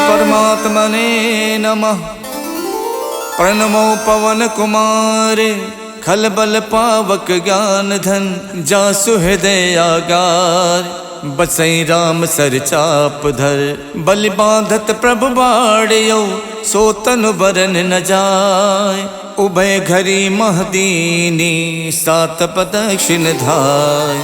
परमात्मने नमः। प्रणमो पवन कुमार खलबल पावक ज्ञान धन जासु हृदय आगार। बसई राम सर चाप धर बलि बांधत प्रभु बाड़ियो सो तनु बरन न जाय। उभय घरी महदीनी सात प्रदक्षिण धाय।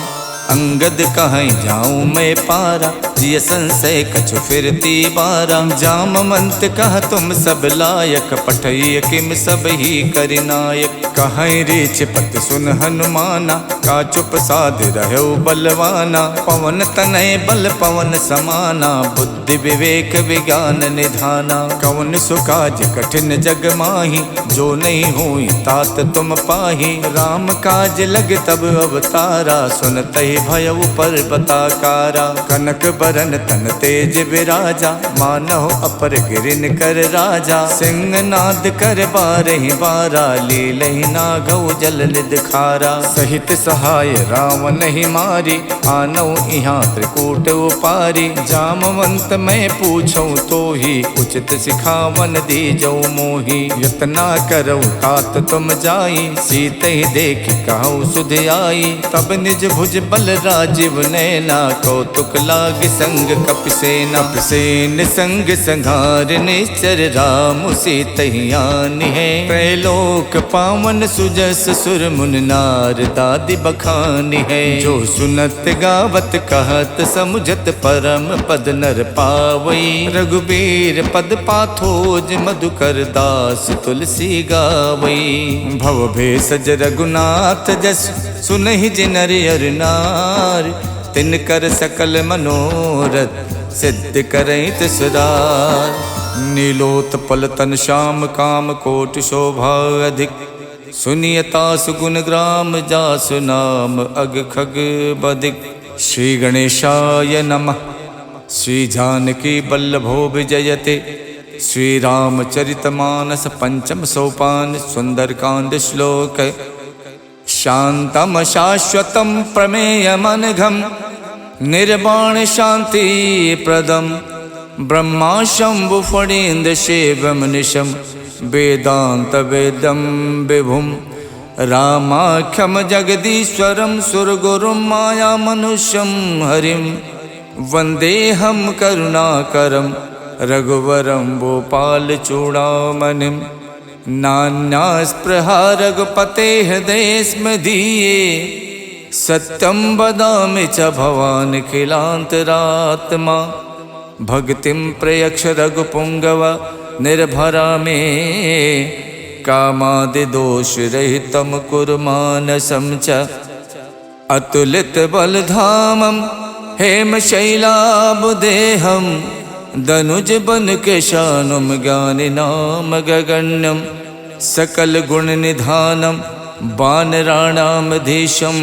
अंगद कहीं जाऊं मैं पारा जिय संशय कछु फिरती बारा। जामवंत कह तुम सब लायक पठय किम सब ही करिनायक। कहीं रीच पत सुन हनुमाना का चुप साध रहो बलवाना। पवन तनय बल पवन समाना बुद्धि विवेक विज्ञान निधाना। कवन सुकाज कठिन जग माही जो नहीं हुई तात तुम पाही। राम काज लग तब अवतारा सुनते भयउ पर्वताकारा। कनक बरन तन तेज विराजा मानव अपर गिरिन कर राजा। सिंहनाद कर बारहि बारा लीलहि नागौ जल निध खारा। सहित सहाय रावण ही मारी आनौ इहाँ त्रिकूट उपारी। जामवंत मैं पूछूं तो ही उचित सिखावन दीजौ मोही। यतना करौ तात तुम जाई सीते ही देख कहु सुध आई। तब निज भुज बल राजीव नैना कौतुक लाग संग कपिसेना। कपिसेन संग संघार निश्चर राम सीतहियानि है। त्रैलोक पावन सुजस सुर मुन नार दादि बखानी है। जो सुनत गावत कहत समुझत परम पद नर पावई। रघुबीर पद पाथोज मधुकर दास तुलसी गावई। भव भेषज रघुनाथ जस सुनहि जिनर अर नार। तिनकर सकल मनोरथ सिद्ध करहित सुधार। नीलोत्पल तन श्याम काम कोटि शोभा अधिक। सुनियता सुगुण ग्राम जासु नाम अग खग बदिक। श्री गणेशाय नमः। श्री जानकी बल्लभो विजयते। श्री रामचरितमानस पंचम सोपान सुंदरकांड श्लोक। शांतम शाश्वतम प्रमेयमनघम निर्वाण शांति प्रदम। ब्रह्मा शंभु फणीन्द्र शिवम निशम वेदांत वेदम विभुम। रामाख्यम जगदीश्वरम सुरगुरुम माया मनुष्यम हरिम। वंदेहम करुणाकरम रघुवरम भोपाल चूड़ामणिम। नान्या स्पृहा रघुपते हृदय स्मदीये। सत्यम वदामि च भवान् खिलान्तरात्मा। भक्तिं प्रयक्ष रघुपुंगव निर्भरा मे। कामादि दोष रहितं कुरु मानसं च। अतुलित बलधामं हेमशैलाबुदेहं। दनुज बन केशानुम ज्ञानि नाम गगण्यम। सकल गुण निधानम वानराणामधीशम।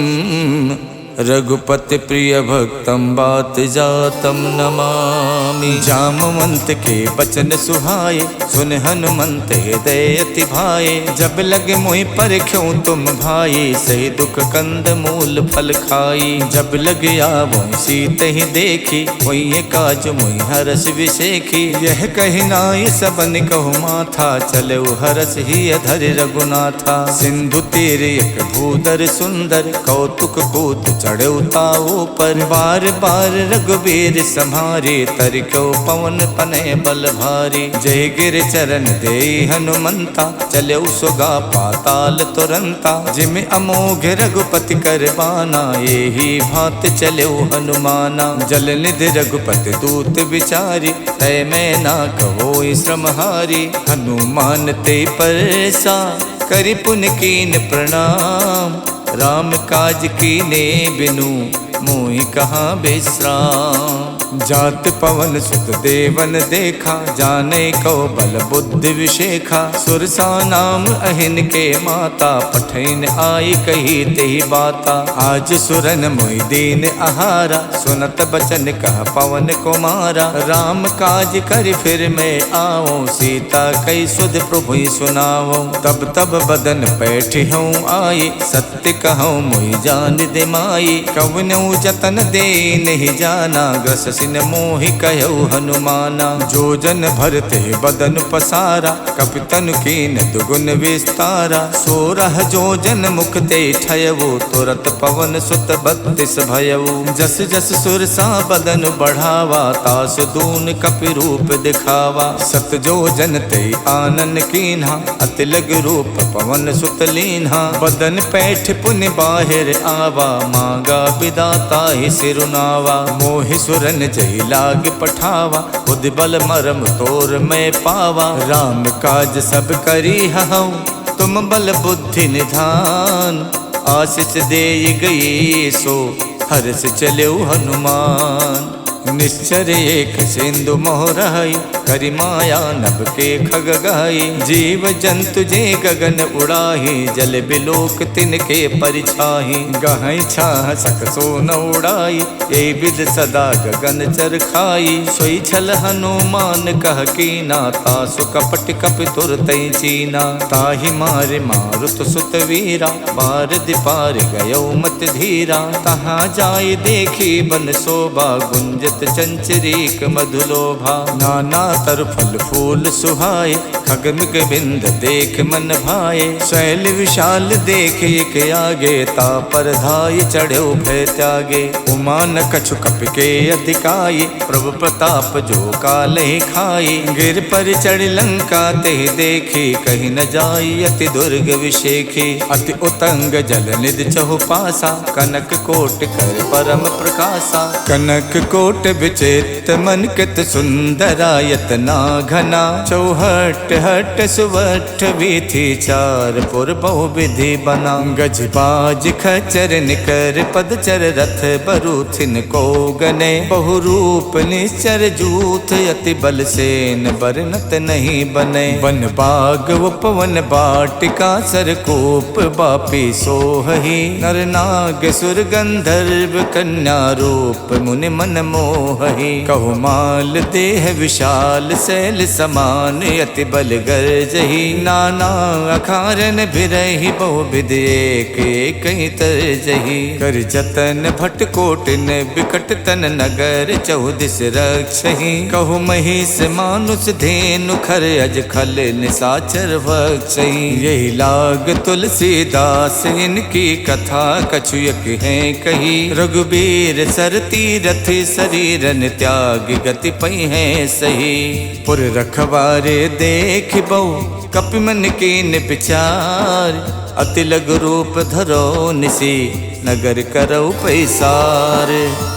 रघुपति प्रिय भक्तम बात जातम नमामि। जामवंत के बचन सुहाए सुन हनुमंत हृदय अति भाए। जब लगे मोहि परख्यों तुम भाई सही दुख कंद मूल फल खाई। जब लग आवो सीत ही देखी वही काज मोहि हरस विशेखी। यह कही नाई सबन कहु माथा चले हरस ही अधर रघुनाथा। सिंधु तीर एक भूधर सुंदर कौतुक कूत चढ़े उताओ पर। बार बार रघुबीर सम्हारे तरको पवन तनय बल भारी। जय गिर चरण दे हनुमंता चले सुगा पाताल तुरंता। जिम अमोघ रघुपति कर बाना यही भात चले हनुमाना। जल निधि रघुपति दूत विचारी तय मैं ना कहो श्रमहारी। हनुमान ते परसा करि पुन कीन प्रणाम। राम काज कीने बिनु मोहि कहाँ विश्राम। जात पवन सुत देवन देखा जाने को बल बुद्धि विशेखा। सुरसा नाम अहिन के माता पठैन आई कही तेहि बाता। आज सुरन मोहि दीन आहारा सुनत बचन कह पवन कुमारा। राम काज कर फिर मैं आओ सीता कई सुध प्रभु सुनाओ। तब तब बदन बैठी हूँ आई सत्य कहूँ मोहि जान दे माई। कवनौ जतन दे नहीं जाना, ग्रस सिन मोहि कहु हनुमाना। जो जन भरते बदन पसारा, कपितन कीन दुगुन विस्तारा। 16 जो जन मुख ते ठयवो, तुरत पवन सुत 32 भयऊ। जस जस सुरसा बदन बढ़ावा, तास दून कपि रूप दिखावा। 7 जो जन ते आनन कीन्हा, अति लग रूप पवन सुत लीन्हा। बदन पैठ पुन बाहिर आवा, मांगा विदाता ही सिरुनावा। मोहि सुरन जय लाग पठावा, खुद बल मरम तोर मैं पावा। राम काज सब करी हऊँ, तुम बल बुद्धि निधान। आशीष दे गई सो, हर्ष चलो हनुमान। निश्चर एक सिंधु मोहराई, करि माया नभ के खग गाई। जीव जंतु जे गगन उड़ाही, जल बिलोक तिनके परिछाही। गहई छाह सक सो न उड़ाई, ए विद सदा गगन चर खाई। सोई छल हनुमान कह कीना, तासु कपट कपि तुरतै चीना। ताहि मारे मारुत सुत वीरा, बार दिपार गयो मत धीरा। तहाँ जाय देखी बन शोभा, गुंजत चंचरीक मधुलोभा। नाना तर फल फूल सुहाए, खगमिग बिंद देख मन भाए। शैल विशाल देख एक आगे, ता पर धाय चढ़ो भय त्यागे। उमा न कछु कपि के अधिकाई, प्रभु प्रताप जो काले खाई। गिर पर चढ़ लंका ते देखी, कहीं न जाई अति दुर्ग विशेखी। अति उतंग जल निधि चहुपासा, कनक कोट कर परम प्रकाशा। कनक कोट विचित्र मन कित सुंदरायत ना घना। चौहट हट सुवठ वीथी, चार पुर बहु विधि बना। गज बाज खचर निकर पदचर, रथ बरूथिन को गने। बहु रूप निश्चर जूथ, अति बल सेन बरनत नहीं बने। वन बाग उपवन बाटिका, सरकूप बापी सोहही। नर नाग सुर गंधर्व, कन्या रूप मुनि मन मोहही। कहु माल देह विशाल, शैल समान अति बल गर्जही। नाना अखारन बिरही, बहु विध एक एक तरजही। कर जतन भट कोटिन, बिकट तन नगर चौदिस रक्षही। कहु महिष मानुष धेनु, खर अज खल निसाचर भक्षही। यही लाग तुलसीदास, इनकी कथा कछुयक है कही। रघुबीर सरती रथ, शरीरन त्याग गति पई है सही। पुर रखवारे देख बहु, कपि मन कीन विचार। अति लघु रूप धरो निसी, नगर करौ पैसार।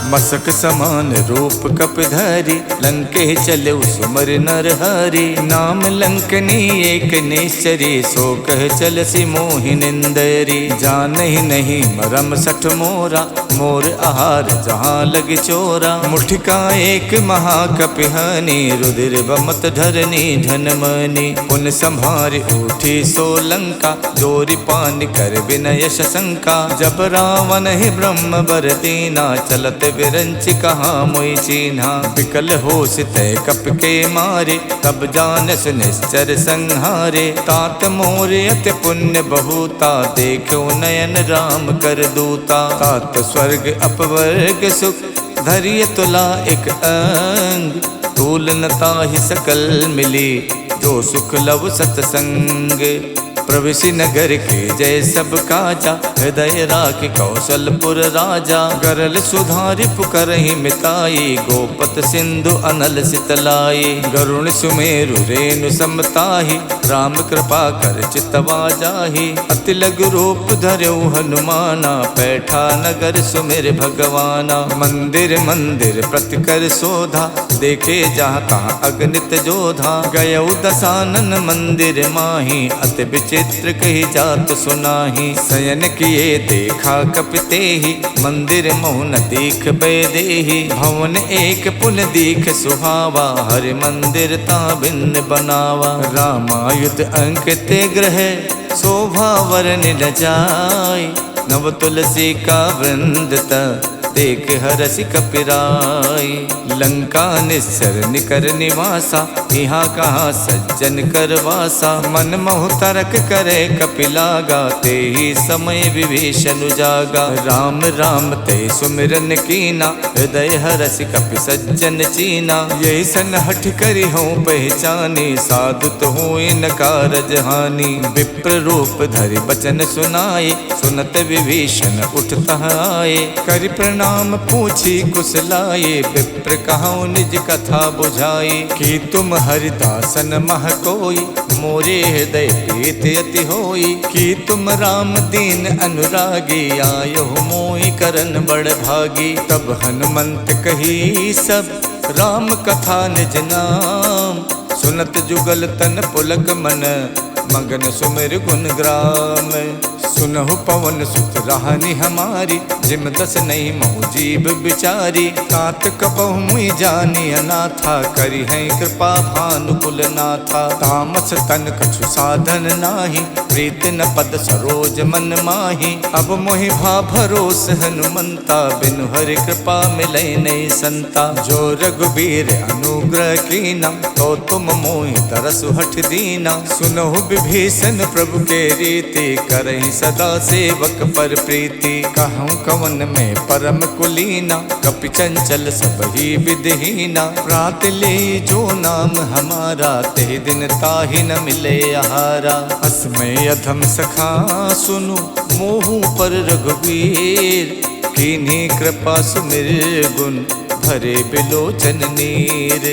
मसक समान रूप कपिधरि, लंके चलो सुमर नर हरि। नाम लंकनी एक निश्चरी, सो कह चलसी मोहि निंदरी। जानहि नहीं मरम सठ मोरा, मोर आहार जहाँ लग चोरा। मुठिका एक महाकपिहानी, रुधिर बमत धरनी धनमनी। पुन संभार उठी सो लंका, जोरी पान कर विनय शंका। जब रावण ही ब्रह्म बर दीना, चलत विरंच कहाँ मोई चीन्हा। विकल होश तय कप के मारे, तब जानस निश्चर संहारे। तात मोर अति पुण्य बहुता, देखो नयन राम कर दूता। तात स्वर्ग अपवर्ग सुख, धैर्य तुला एक अंग। तूल नता ही सकल मिली, जो सुख लव सतसंग। प्रविशि नगर के जय सब काजा, हृदय राख कौशलपुर राजा। गरल सुधारि पुकरहि मिताई, गोपत सिंधु अनल सितलाई। गरुण सुमेरु रेणु समताहि, राम कृपा कर चितवा जाहि। अति लघु रूप धर्यो हनुमाना, पैठा नगर सुमिर भगवाना। मंदिर मंदिर प्रति कर शोधा, देखे जहाँ तहाँ अगणित जोधा। गयौ दसानन मंदिर माही, अति चित्र कही जात सुनाही। शयन किए देखा कपिते ही, मंदिर मोहन दीख बेदेही। भवन एक पुन दीख सुहावा, हरि मंदिर ता भिन्न बनावा। रामायुध अंकित ग्रह, शोभा वरन न जाय। नव तुलसी का वृंद देख हरसि कपिराई। लंका निस्सर निकर निवासा, यहाँ कहाँ सज्जन कर वासा। मन मोह तरक करे कपिलागा, ते ही समय विभीषण जागा। राम राम ते सुमिरन कीना, हृदय हरसि कपि सज्जन चीना। यही सन हठ करी हो पहचानी, साधु तो हुए न कारज हानि। विप्र रूप धरि बचन सुनाए, सुनत विभीषण उठता आए। करि प्रणाम पूछी कुशलाए, विप्र कहूँ निज कथा बुझाई। कि तुम हरिदासन मह कोई, मोरे हृदय प्रीत अति होई। कि तुम राम दीन अनुरागी, आयो मोहि करन बड़ भागी। तब हनुमंत कही सब, राम कथा निज नाम। सुनत जुगल तन पुलक मन, मगन सुमिर गुण ग्राम। सुनहु पवन सुत राहनि हमारी, जिम दस नहीं महु जीव बिचारी। तात कपहु मुई जानी अनाथा, करी है कृपा भानुकुल नाथा। तामस तन कछु साधन नाही, प्रीत न पद सरोज मन माही। अब मोहि भा भरोस हनुमंता, बिनु हरि कृपा मिलै नहीं संता। जो रघुबीर अनुग्रह कीना, तो तुम मोहि तरसु हठ दीना। सुनहु विभीषण प्रभु के रीति, करहि सदा सेवक पर प्रीति। कहूँ कवन में परम कुलीना, कपि चंचल सब ही विधहीना। प्रात ले जो नाम हमारा, ते दिन ताहि न मिले आहारा। असमय अधम सखा सुनु, मोहु पर रघुवीर। कीन्ही कृपा सुमिर गुण, भरे बिलोचन नीर।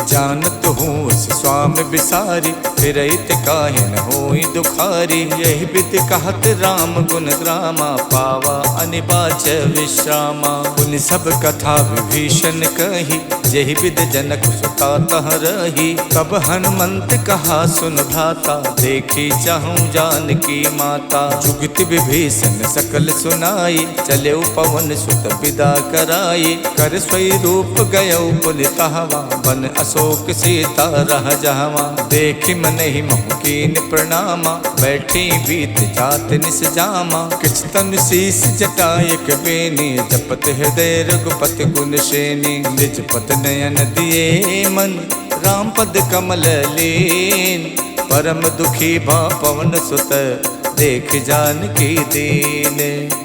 जानत हूँ उस स्वामी बिसारी, फिरहित काहे न होई दुखारी। यही विधि कहत राम गुण ग्रामा, पावा अनिबाच विश्रामा। पुनि सब कथा विभीषण कही, यही विधि जनक सुता तह रही। तब हनुमंत कहा सुन भ्राता, देखी चाहूँ जानकी माता। जुगत विभीषण सकल सुनाई, चले पवन सुत विदा कराई। कर स्वई रूप गयो पुनितहवा, बन अशोक सीता रह जहवा। देखि मन ही मोह कीन प्रणामा, बैठी बीत जात निस जामा। किछ तन शीस जटायक बेनी, जपत हृदय रघुपति गुण श्रेणी। निज पत नयन दिए मन, राम पद कमल लीन। परम दुखी भा पवन सुत, देख जानकी दीन।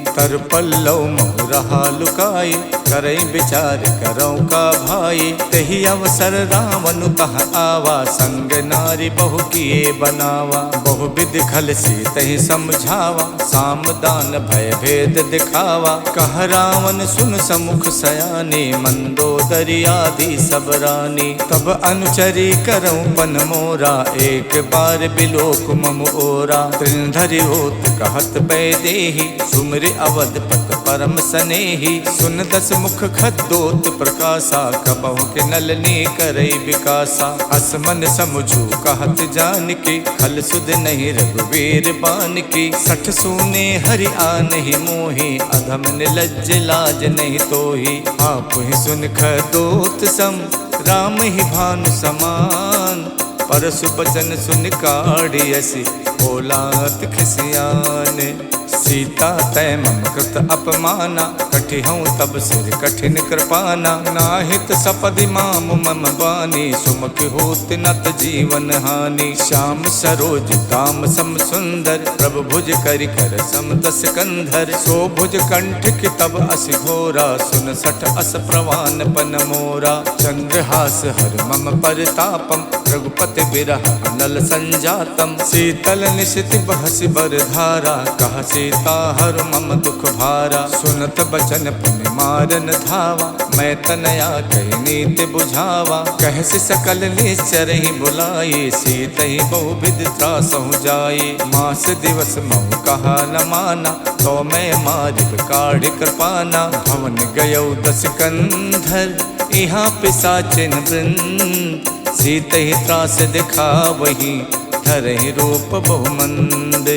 तर पल्लव मोह रहा लुकाई, करई विचार करौ का भाई। तही अवसर रावण तह आवा, संग नारी बहु किए बनावा। बहु विधि खल सी तही समझावा, साम दान भय भेद दिखावा। कह रावण सुन समुख सयानी, मंदोदरी आदि सब रानी। तब अनुचरी करौ पन मोरा, एक बार बिलोक मम ओरा। त्रिनधरि होत कहत बैदेही, सुमिर अवधपत परम सनेही। सुन दस मुख खद्दोत प्रकाशा, कबहु के नलनी करई विकासा। असमन समझू कहत जानकी, खल सुध नहीं रघुवीर बानकी। सठ सूने हरि आनहि मोहि, अधम निलज्ज लाज नहीं तोहि। आप ही सुन खद्दोत सम, राम ही भानु समान। परसु बचन सुन काढ़ियसि, बोलात खिसियान। सीता तय मम कृत अपमाना, कठिहऊँ तब सिर कठिन कृपाना। नाहित सपदि माम मम बानी, सुमुख होत नत जीवन हानि। श्याम सरोज दाम सम सुंदर, प्रभु भुज करि कर सम दस कंधर। सो भुज कंठ की तब अस घोरा, सुन सठ अस प्रवान पन मोरा। चंद्रहास हर मम परितापम, रघुपति बिरह अनल संजातम। शीतल निशित बहसि बर धारा, कह सीता हर मम दुख भारा। सुनत बचन पुनि मारन धावा, मैं तनया कही नीति बुझावा। कहसि सकल निश्चर ही बुलाई, सीत ही बहु विधि त्रासहु जाई। मास दिवस महु कहा न माना, तो मैं मारिब काढ़ि कृपाना। भवन गयौ दस कंधर, यहाँ पिशाचिन वृंद। सीत ही त्रास दिखा वही, धरहि रूप बहुमंद।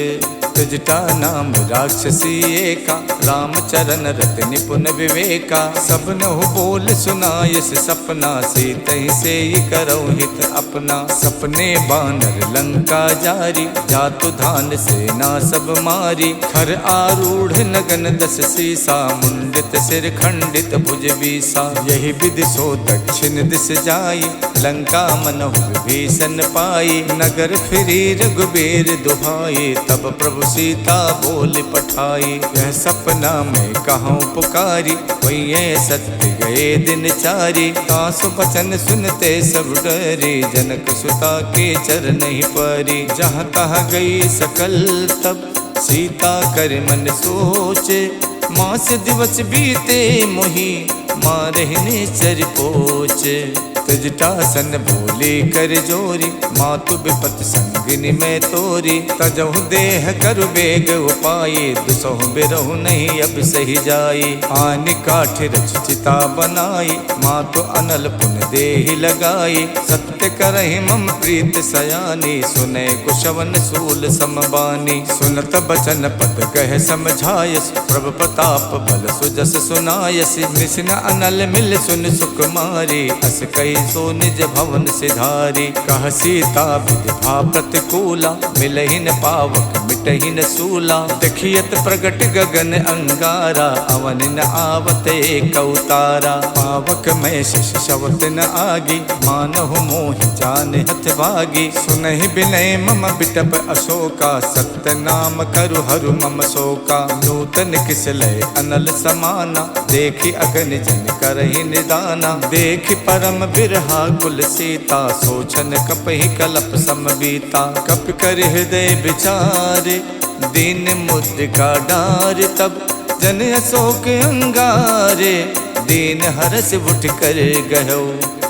जटा नाम राक्षसी एका, रामचरण रत निपुण विवेका। सबनहु बोल सुनायस सपना, सीतहि से करौ हित अपना। सपने बानर लंका जारी, जातु धान सेना सब मारी। खर आरूढ़ नगन दस सीसा, मुंडित सिर खंडित भुज बीसा। यही विधि सो दक्षिण दिस जाई, लंका मनहु विभीषण पाई। नगर फिरी रघुबीर दुहाई, तब प्रभु सीता बोल पठाई। यह सपना में कहूँ पुकारी, वही सत्य गए दिन चारी। तासु बचन सुनते सब डरी, जनक सुता के चरण ही परी। जहाँ तहाँ गई सकल तब, सीता कर मन सोचे। मास दिवस बीते मोही, मारहिने चर पोचे। तजटासन बोली कर जोरी, मातु विपत संगिनी में तोरी। तजहु देह करु बेग उपाये, दुसहु बिरहु नहीं अब सही जाई। आनि काठ रच चिता बनाई, मातु अनल पुन देहि लगाई। सत्य करहि मम प्रीत सयानी, सुने कुशवन सूल समबानी। सुनत बचन पद कह समझायस, प्रभु प्रताप बल सुजस सुनायस। निसिन अनल मिल सुन सुकुमारी, अस कही सो निज भवन सिधारी। कह सीता विधि प्रतिकूला, मिलहि न पावक मिटहि न सूला। देखियत प्रगट गगन अंगारा, अवन न आवत एक अवतारा। पावक में शिष शवत न आगी, मानहु मोहि जान हथ भागी। सुनहि बिनय मम बिटप अशोका, सत्य नाम करु हरु मम शोका। नूतन किसलय अनल समाना, देखि अगन जन करहि निदाना। देखि परम बिरहा कुल सीता, सोचन कपहि कलप समबीता। कप कर हृदय विचारे, दीन मुद्रिका डार। तब जन अशोक अंगारे, दीन हरस उठ कर गयो।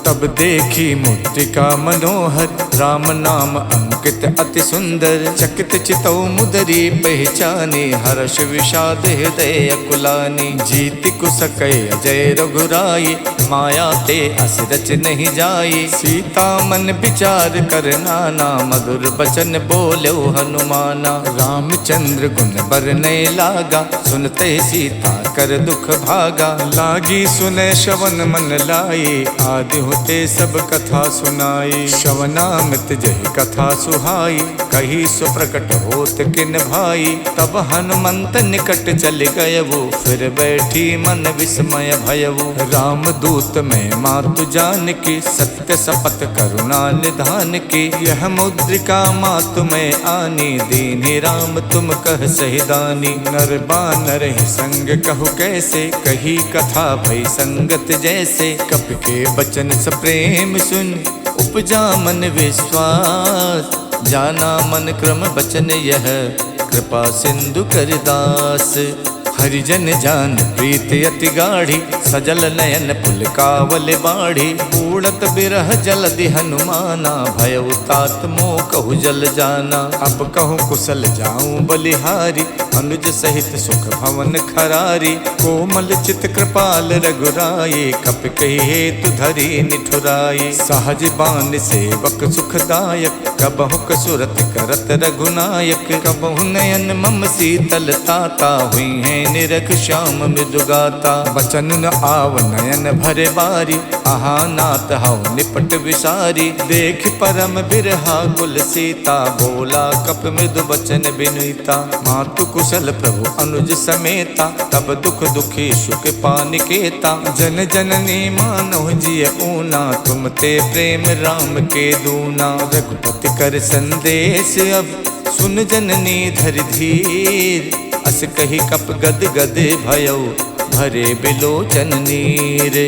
तब देखी मुद्रिका मनोहर, राम नाम अंकित अति सुंदर। चकित चितौ मुदरी पहचानी, हर्ष विषाद हृदय अकुलानी। जीति कुसकय अजय रघुराई, माया ते अस रच नहीं जाई। सीता मन विचार कर नाना, मधुर बचन बोलो हनुमाना। रामचंद्र गुण बरनय लागा, सुनते सीता कर दुख भागा। लागी सुने श्रवण मन लाई, आदि होते सब कथा सुनाई। श्रवणामृत जहि कथा सुहाई, कही सो प्रकट होत किन भाई। तब हनुमंत निकट चल गयवु, फिर बैठी मन विस्मय भयवु। राम दूत में मातु जान की, सत्य शपथ करुणा निधान की। यह मुद्रिका मातु में आनी, दीन्हि राम तुम कह सहिदानी। नर बानर ही संग कहु कैसे, कही कथा भई संगत जैसे। कप के बचन स प्रेम सुन, उपजा मन विश्वास। जाना मन क्रम बचन यह, कृपा सिंधु कर दास। हरिजन जान प्रीत अति गाढ़ी, सजल नयन पुलकावल बाढ़ी। उड़त बिरह जलधि हनुमाना, भयउ तात मोह कहु जल जाना। अब कहूँ कुशल जाऊं बलिहारी, अनुज सहित सुख भवन खरारी। कोमल चित कृपाल रघुराई, कप कही हेतु धरी निठुराई। सहज बान सेवक सुखदायक, कबहु कसुरत करत रघुनायक। कबहु नयन मम शीतल ताता, हुई है निरख श्याम मृदुगाता। बचन न आव नयन भरे बारी, आहा नाथ हऊ निपट विसारी। देख परम बिरहा कुल सीता, बोला कप मृदु बचन बिनुता। मातु कुशल प्रभु अनुज समेता, तब दुख दुखी सुख पानिकेता। जन जननी मानव जिय ऊना, तुम ते प्रेम राम के दूना। रघुपति कर संदेश अब, सुन जननी धर धीर। अस कही कप गद गद भयउ, भरे बिलोचन नीर।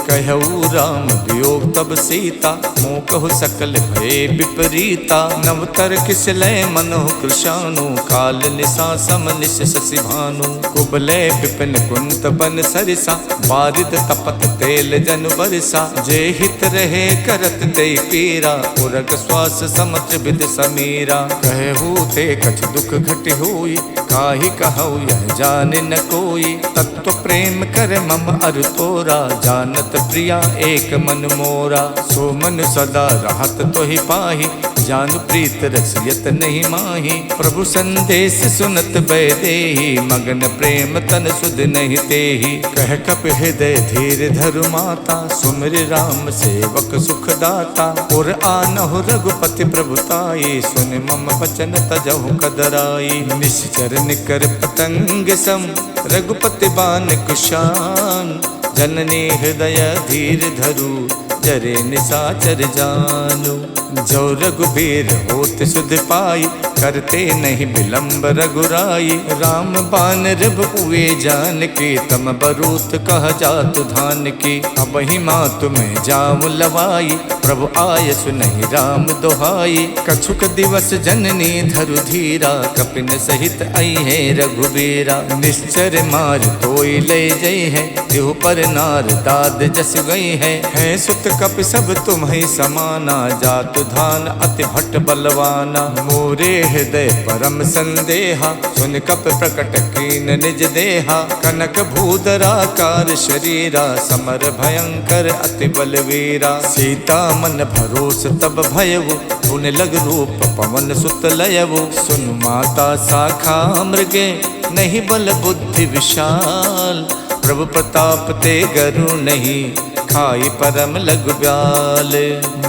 कहऊ राम वियोग तब सीता, मोह कहु सकल भय विपरीता। नवतर किसलय मनोह कृशानु, काल निशा सम निश शशि भानु। कुबलय विपिन कुंत बन सरिसा, बारिद तपत तेल जन बरसा। जे हित रहे करत ते पीरा, उरग श्वास समत्र विद समीरा। कहू ते कछ दुख घट होई, काहि कहऊ यह जाने न कोई। तत्व प्रेम कर मम अर तोरा, जानत प्रिया एक मन मोरा। सो मन सदा रहत तो ही पाही, जानु प्रीत रसियत नहीं माही। प्रभु संदेश सुनत बैदेही, मगन प्रेम तन सुध नहीं तेही। कह कप हृदय धीर धरु माता, सुमिर राम सेवक सुख दाता। और आनहु रघुपति प्रभुताई, सुन मम बचन तजहु कदराई। निश्चर निकर पतंग सम, रघुपति बान कुशान। जननी हृदय धीर धरु, जरे निसाचर जानु। जो रघुबीर होत सुध पाई, करते नहीं विलंब रघुराई। राम बान रिब हुए जान की, तम बरूत कह जातु धान की। अब ही माँ तुम्हें जाम लवाई, प्रभु आय सुनहि राम दोहाई। कछुक दिवस जननी धरु धीरा, कपिन सहित आई है रघुबीरा। निश्चर मार तोई ले जई है, तिहु पर नार दाद जस गई है। सुत कप सब तुम्हें समाना, जातु धान अति भट्ट बलवाना। मोरे हृदय परम संदेहा, सुन कप प्रकट कीन निज देहा। कनक भूधराकार शरीरा, समर भयंकर अति बलवीरा। सीता मन भरोस तब भयउ, पुन लग रूप पवन सुत लयउ। सुन माता शाखा मृगे, नहीं बल बुद्धि विशाल। प्रभु प्रताप ते गरु नहीं, खाई परम लघु ब्याल।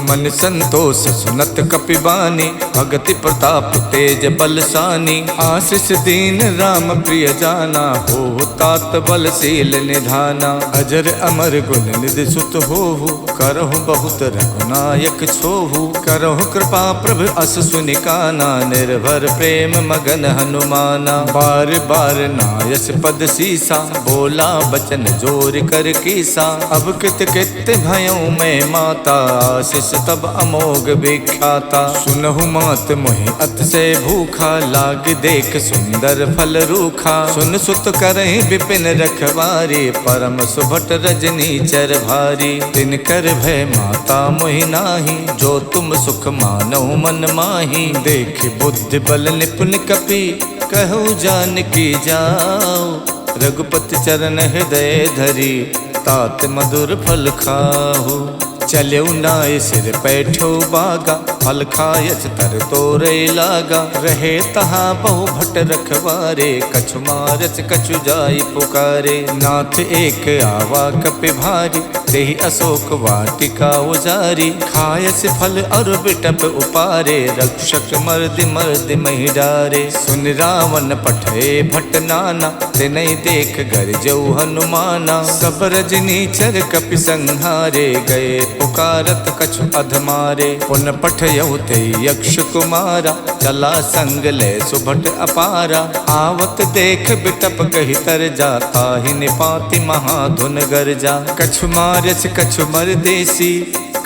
मन संतोष सुनत कपिबानी, भगति प्रताप तेज बलसानी। आशीष दीन राम प्रिय जाना, हो तात बलशील निधाना। अजर अमर गुण निधि सुत होहु, करहु बहुत रघुनायक छोहु। करहु कृपा प्रभु अस सुनिकाना, निर्भर प्रेम मगन हनुमाना। बार बार नायस पद सीसा, बोला बचन जोर कर कीसा। अब कित कित भयउ मैं माता, आशीष तब अमोघ विख्याता। सुनहु मात मोहि अतिशय भूखा, लाग देख सुंदर फल रूखा। सुन सुत करहि विपिन रखवारी, परम सुभट रजनी चर भारी। तिन कर भय माता मोहि नाही, जो तुम सुख मानहु मन माही। देख बुद्धि बल निपुण कपि, कहु जानकी जाओ। रघुपति चरण हृदय धरी, तात मधुर फल खाहु। चलऊ नाय सिर पैठो बागा, फल खायच तर तोरे लागा। रहे तहाँ बहु भट रखवारे, कछु मारच कछु जाई पुकारे। नाथ एक आवा कपि भारी, देहि अशोक वाटिका उजारी। खायस फल और बिटप उपारे, रक्षक मर्दि मर्दि महि डारे। सुन रावण पठे भट नाना, तिनहि देख गरजऊ हनुमाना। सब रजनी चर कपि संहारे, गए पुकारत कछु अधमारे। पुन पठयउ ते यक्ष कुमारा, चला संग ले सुभट अपारा। आवत देख बिटप कहि तर जाता, ही निपाति महाधुन गरजा। कछु मारच कछु मर देसी,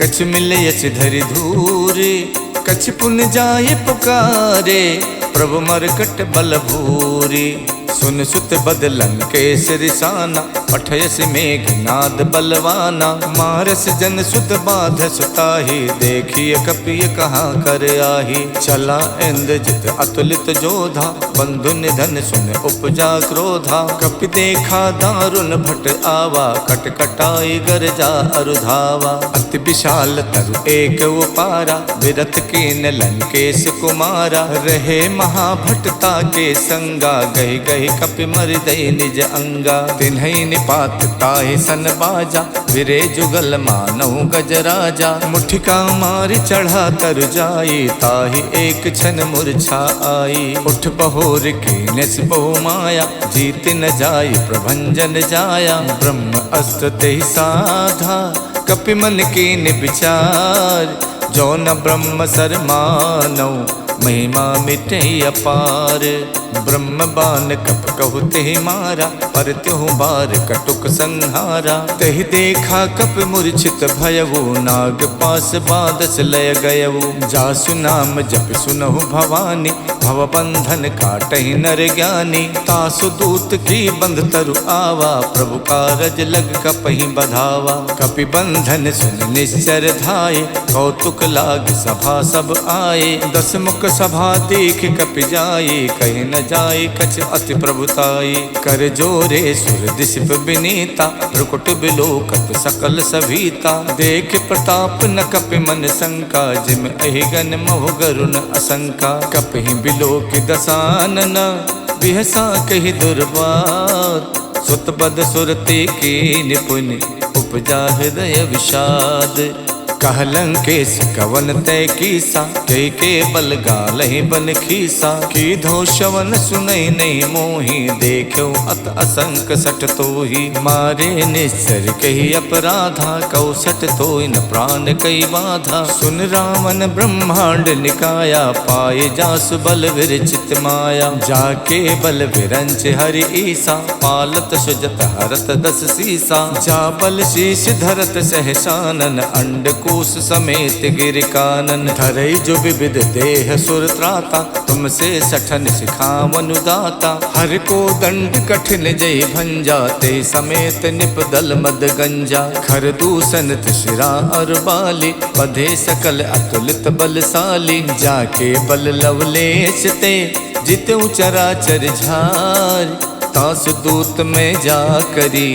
कछु मिलयच धरि धूरे। कछु पुन जाय पुकारे, प्रभु मरकट बल भूरी। सुन सुत बदलन के सिरसाना, पठयस मेघनाद बलवाना। मारस जन सुत बाध सुताही, देखिए कपिय कहाँ कर आही। चला इंद्रजित अतुलित जोधा, बंधु निधन सुन उपजा क्रोधा। कपि देखा दारुण भट आवा, कटकटाई गरजा अरुधावा। अति विशाल तरु एक उपारा, विरथ कीन लंकेश कुमारा। रहे महाभटता के संगा, गहि गहि कपि मर दई निज अंगा। तिन्हि निपात ताहि सन बाजा, विरे जुगल मानहु गजराजा। मुठिका मारि चढ़ा तर जाई, ताहि एक क्षण मूर्छा आई। उठ बहोर कीनस बहु माया, जीत न जाई प्रभंजन जाया। ब्रह्म अस्त्र तेहि साधा, कपि मन कीन विचार। जो न ब्रह्म सर मानौ, महिमा मिटे अपार। ब्रह्म बान कप कहु तेहि मारा, पर त्यों बार कटुक संहारा। तेहि देखा कप मूर्छित भयउ, नाग पास बादस लय गयउ। जासु नाम जप सुनहु भवानी, भव बंधन काटहि नर ज्ञानी। तासु दूत की बंध तरु आवा, प्रभु कारज लग कपहि बधावा। कपि बंधन सुन निश्चर धाये, कौतुक लाग सभा सब आए। दस मुख सभा देख कपि जाई, कहीं न जाई कछ अति प्रभुताई। कर जोरे सुर दिशप विनीता, भ्रुकुट बिलोकत सकल सभीता। देख प्रताप न कपि मन शंका, जिम अहिगन महु गरुण असंका। कपहि बिलोक दसानन, बिहसा कहि दुर्बात। सुत बद सुरते की निपुण, उपजा हृदय विषाद। कहलंकेश कवन तय कीसा, के बल गालहि बन खीसा। की धो शवन सुनई नहीं मोही, देखो अत असंक सट तोही। मारे निश्चर कही अपराधा, कौसट तोय न प्राण कई बाधा। सुन रावण ब्रह्मांड निकाया, पाए जासु बल विरचित माया। जाके बल विरंच हरि ईसा, पालत सुजत हरत दस सीसा। जा बल शीश धरत सहसानन, अंड कोश समेत गिर कानन। धरई जो विविध देह सुर त्राता, तुमसे सठन सिखावन दाता। हर को दंड कठिन जय भंजा, ते समेत निप दल मद गंजा। खर दूषण शिरा और बाली, बधे सकल अतुलित बलशाली। जाके बल लवलेश ते, जितु चराचर झार। तासु दूत में जा करी,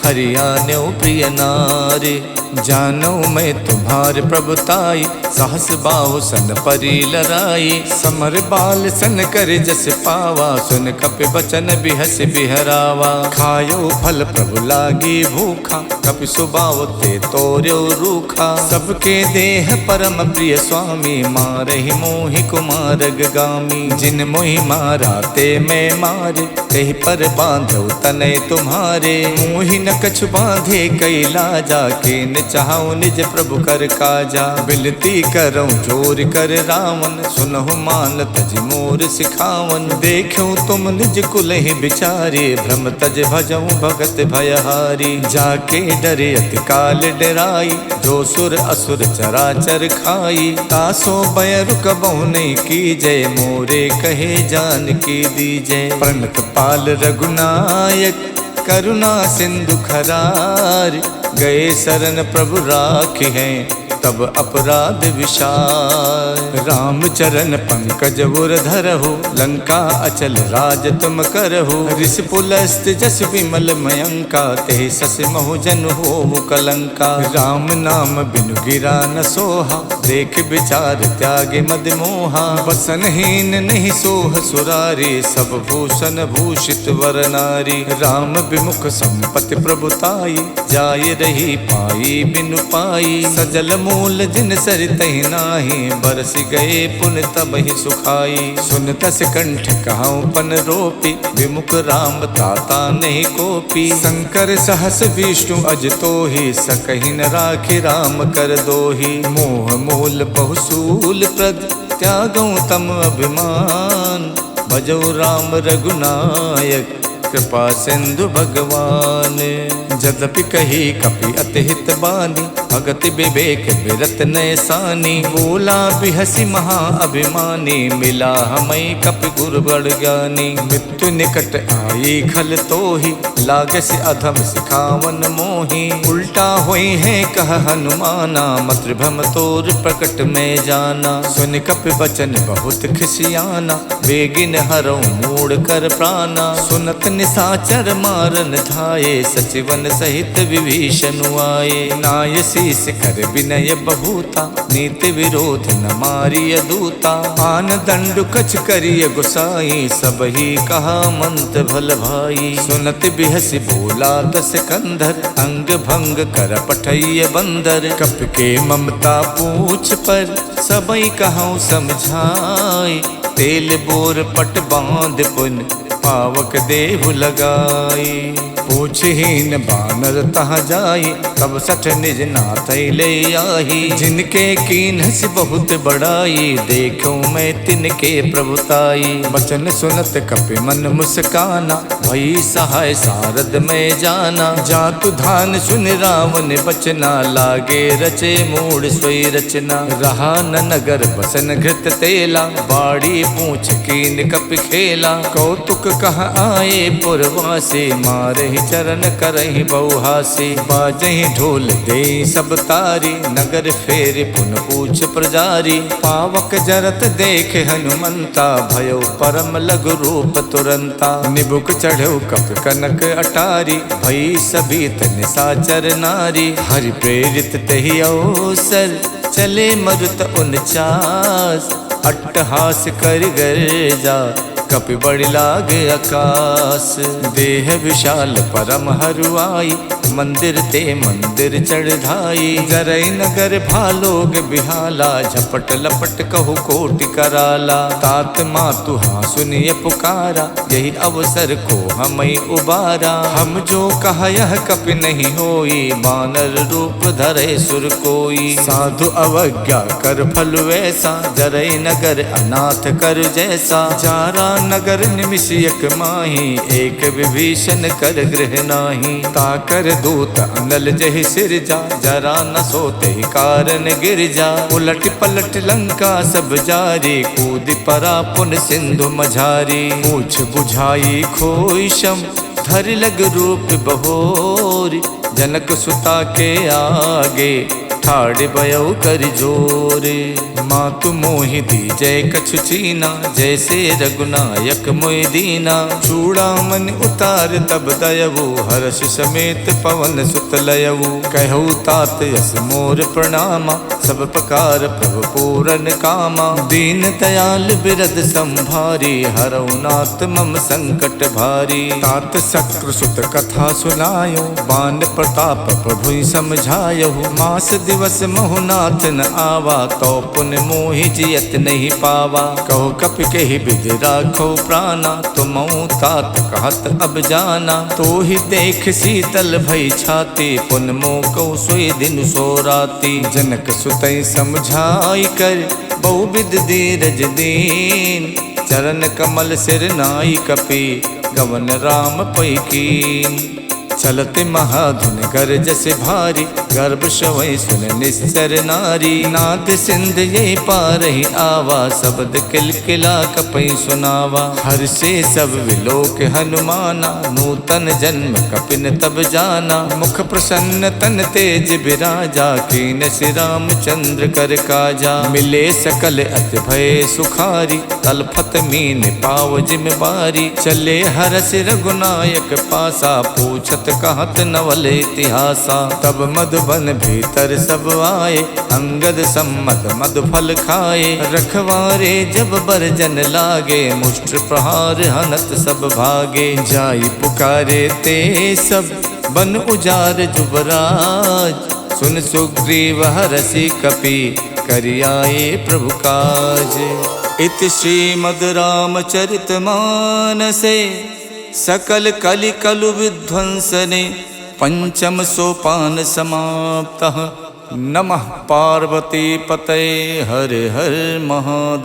हरियाण्यो प्रिय नारी। जानो मैं तुम्हार प्रभुताई, सहस बाहु सन परी लराई। समर बाल सन कर जस पावा, सुन कपि बचन बिहस बिहरावा। खायो फल प्रभु लागी भूखा, कपि सुबाव ते तोर्यो रूखा। सबके देह परम प्रिय स्वामी, मारहि मोहि कुमारग गामी। जिन मोहि मारा ते मैं मारे, तेहि पर बांधो तनय तुम्हारे। मोहि न कछु बांधे कई लाजा, के चाहूं निज प्रभु कर काजा। बिनती करऊं जोर कर रावण, सुनहु मान तज मोर सिखावन। देखूं तुम निज कुल ही बिचारे, भ्रम तज भजऊं भगत भयहारी। जाके डरे अति काल डराई, जो सुर असुर चराचर खाई। तासो भय रुकबहु नहीं कीजय, मोरे कहे जान की दीजय। प्रणत पाल रघुनायक, करुणा सिंधु खरार। गए शरण प्रभु राखे हैं, तब अपराध विशाल। राम चरण पंकज उर धरहु, लंका अचल राज तुम करहु। ऋष पुलस्त जस विमल मयंका, ते सस महु जन हो मुकलंका। राम नाम बिनु गिरा न सोहा, देख विचार त्यागे मद मोहा। वसनहीन नहीं सोह सुरारी, सब भूषण भूषित वर नारी। राम विमुख संपत्ति प्रभुताई, जाय रही पाई बिनु पाई। सजल मूल जिन सरितहि नाही, बरस गए पुन तब ही सुखाई। सुन तस कंठ कहाऊं पन रोपी, विमुख राम ताता नहीं कोपी। शंकर सहस विष्णु अज तोहि, सकहि न राखि राम कर दोहि। मोह मूल बहुसूल प्रद, त्यागऊं तम अभिमान। भजौ राम रघुनायक, कृपा सिंधु भगवान। जदपि कही कपि अति हित बानी, भगति विवेक बिरत नैसानी। बोला बिहसी महा अभिमानी, मिला हमें कपि गुरु बड़ ज्ञानी। मृत्यु निकट आई खल तोहि, लागस अधम सिखावन मोहि। उल्टा होई है कह हनुमाना, मातृभम तोर प्रकट में जाना। सुन कपि बचन बहुत खिसियाना, बेगिन हरऊं मूड़ कर प्राणा। सुनत निसाचर मारन धाये, सचिवन सहित विभीषण आए। नाय शीस कर विनय बहुता, नीति विरोध न मारिय दूता। आन दंडु कछ करिय गुसाई, सब ही कहा मंत भल भाई। सुनत बिहसी बोला दस कंधर, अंग भंग कर पठैय बंदर। कप के ममता पूछ पर, सबई कहूँ समझाई। तेल बोर पट बांध पुन, पावक देहु लगाई। पूछहीन बानर तहाँ जाई, तब सठ निज नाथ ले आही। जिनके कीन्हस बहुत बड़ाई, देखूं मैं तिनके प्रभुताई। बचन सुनत कपि मन मुस्काना, भई सहाय सारद में जाना। जातु धान सुन रावण बचना, लागे रचे मूड सोई रचना। रहा न नगर बसन घृत तेला, बाड़ी पूछ कीन कपि खेला। कौतुक कह आए पुरवासे, मारहि चरण करहि बहुहासी। बाजहि ढोल दे सब तारी, नगर फेर पुन पूछ प्रजारी। पावक जरत देख हनुमंता, भयो परम लघु रूप तुरंता। निबुक चढ़ो कप कनक अटारी, भई सभीत निशाचर नारी। हरि प्रेरित तहि अवसर, चले मरुत 49। अट्टहास कर गर्जा, कपि बड़ि लाग आकाश। देह विशाल परम हरुआई, मंदिर ते मंदिर चढ़ाई। जरई नगर भालोग बिहाला, झपट लपट कहु कोटि कराला। तात मातु हाँ सुनिय पुकारा, यही अवसर को हमई उबारा। हम जो कहा यह कपि नहीं होई, बानर रूप धरे सुर कोई। साधु अवज्ञा कर फल वैसा, जरई नगर अनाथ कर जैसा। जारा नगर निमिषयक माही, एक विभीषण कर गृह नाही। ताकर दूत अनल जहि सिरजा, जरा न सोते कारण गिर जा। उलट पलट लंका सब जारी, कूद परा पुन सिंधु मझारी। पूछ बुझाई खोई शम, धर लग रूप बहोरी। जनक सुता के आगे, ठाड़ भयो कर जोरे। मातु मोहि दीजय कछु चीना, जैसे रघुनायक मोहि दीना। चूड़ामन उतार तब दयवु, हर्ष समेत पवन सुत लयवु। कहु तात यस मोर प्रणामा, सब प्रकार प्रभु पूरन कामा। दीन दयाल बिरद संभारी, हरऊ नाथ मम संकट भारी। तात शक्रु सुत कथा सुनायो, बान प्रताप प्रभु समझायो। मास दिवस महुनाथ न आवा, तो पुन मोहि जियत नहीं पावा। कहो कपि कहि विधि राखो प्राणा, तुम तात कहत अब जाना। तो ही देख शीतल भई छाती, पुन मोह कौ सोई दिन सो राती। जनक सुतई समझाई कर, बहुविध धीरज दीन। चरण कमल सिर नाई कपि, गवन राम पै कीन। चलते महाधुन गरजस भारी, गर्भ शवै सुन निस्तर नारी। नाद सिंध ये पारहि आवा, शब्द किलकिला कपै सुनावा। हर्षे सब विलोक हनुमाना, नूतन जन्म कपिन तब जाना। मुख प्रसन्न तन तेज बिराजा, कीन श्री रामचंद्र कर काजा। मिले सकल अति भय सुखारी, तलफत मीन पाव जिम बारी। चले हरस रघुनायक पासा, पूछत कहत नवल इतिहासा। तब मधुबन भीतर सब आए, अंगद सम्मत मधु फल खाए। रखवारे जब बरजन लागे, मुष्ट प्रहार हनत सब भागे। जाई पुकारे ते सब, बन उजार जुबराज। सुन सुग्रीव हरषि कपि, करियाए प्रभु काज। इति श्रीमद् रामचरित मानसे, सकल कलि कलु विध्वंसने। पंचम सोपान समाप्तः। नमः पार्वती पतये, हर हर महादेव।